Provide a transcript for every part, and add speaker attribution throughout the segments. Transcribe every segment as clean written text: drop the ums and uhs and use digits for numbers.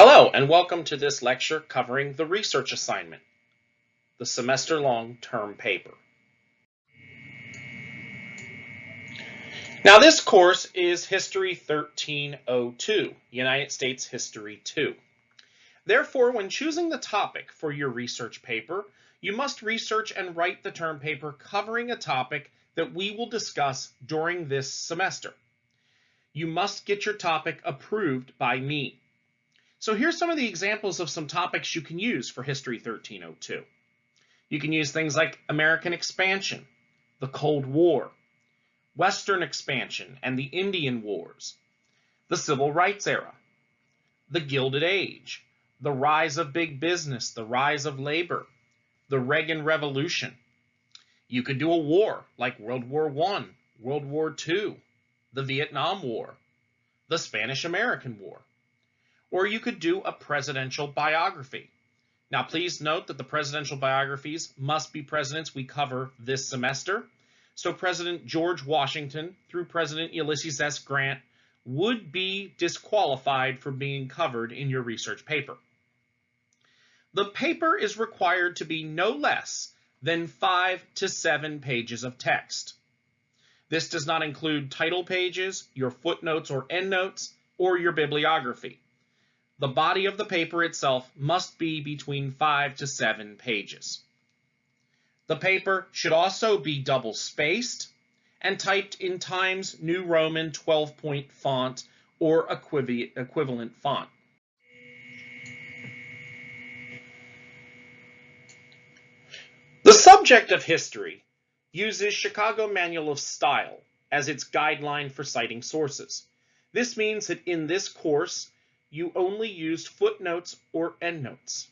Speaker 1: Hello, and welcome to this lecture covering the research assignment, the semester-long term paper. Now, this course is History 1302, United States History 2. Therefore, when choosing the topic for your research paper, you must research and write the term paper covering a topic that we will discuss during this semester. You must get your topic approved by me. So here's some of the examples of some topics you can use for History 1302. You can use things like American expansion, the Cold War, Western expansion and the Indian Wars, the Civil Rights era, the Gilded Age, the rise of big business, the rise of labor, the Reagan Revolution. You could do a war like World War I, World War II, the Vietnam War, the Spanish-American War. Or you could do a presidential biography. Now, please note that the presidential biographies must be presidents we cover this semester. So President George Washington through President Ulysses S. Grant would be disqualified from being covered in your research paper. The paper is required to be no less than 5 to 7 pages of text. This does not include title pages, your footnotes or endnotes, or your bibliography. The body of the paper itself must be between 5 to 7 pages. The paper should also be double-spaced and typed in Times New Roman 12-point font or equivalent font. The subject of history uses Chicago Manual of Style as its guideline for citing sources. This means that in this course, you only used footnotes or endnotes.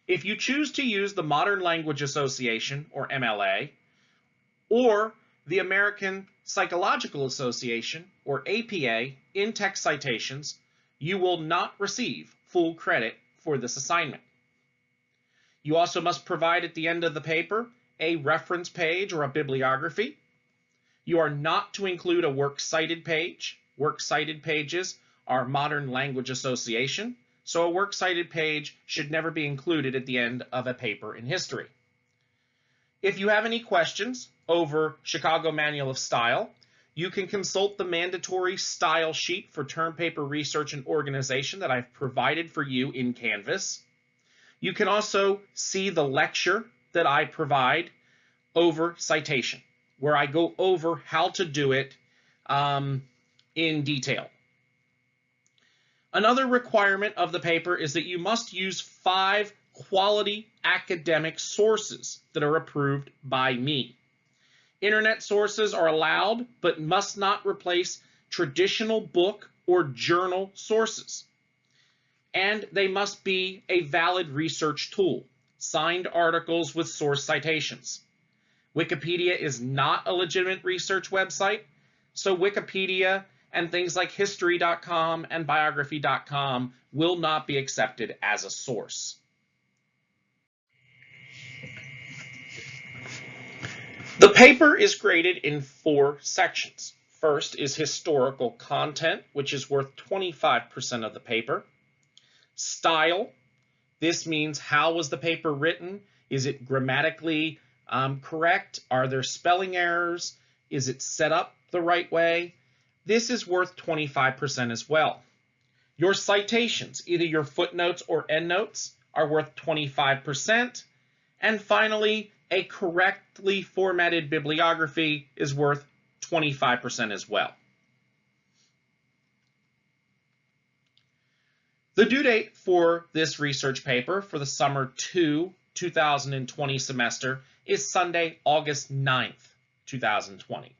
Speaker 1: If you choose to use the Modern Language Association, or MLA, or the American Psychological Association, or APA, in text citations, you will not receive full credit for this assignment. You also must provide at the end of the paper a reference page or a bibliography. You are not to include a works cited page. Works cited pages are Modern Language Association, so a works cited page should never be included at the end of a paper in history. If you have any questions over Chicago Manual of Style, you can consult the mandatory style sheet for term paper research and organization that I've provided for you in Canvas. You can also see the lecture that I provide over citation, where I go over how to do it in detail. Another requirement of the paper is that you must use 5 quality academic sources that are approved by me. Internet sources are allowed, but must not replace traditional book or journal sources. And they must be a valid research tool, signed articles with source citations. Wikipedia is not a legitimate research website, so Wikipedia and things like history.com and biography.com will not be accepted as a source. The paper is graded in 4 sections. First is historical content, which is worth 25% of the paper. Style, this means how was the paper written? Is it grammatically correct? Are there spelling errors? Is it set up the right way? This is worth 25% as well. Your citations, either your footnotes or endnotes, are worth 25%. And finally, a correctly formatted bibliography is worth 25% as well. The due date for this research paper for the Summer 2 2020 semester is Sunday, August 9th, 2020.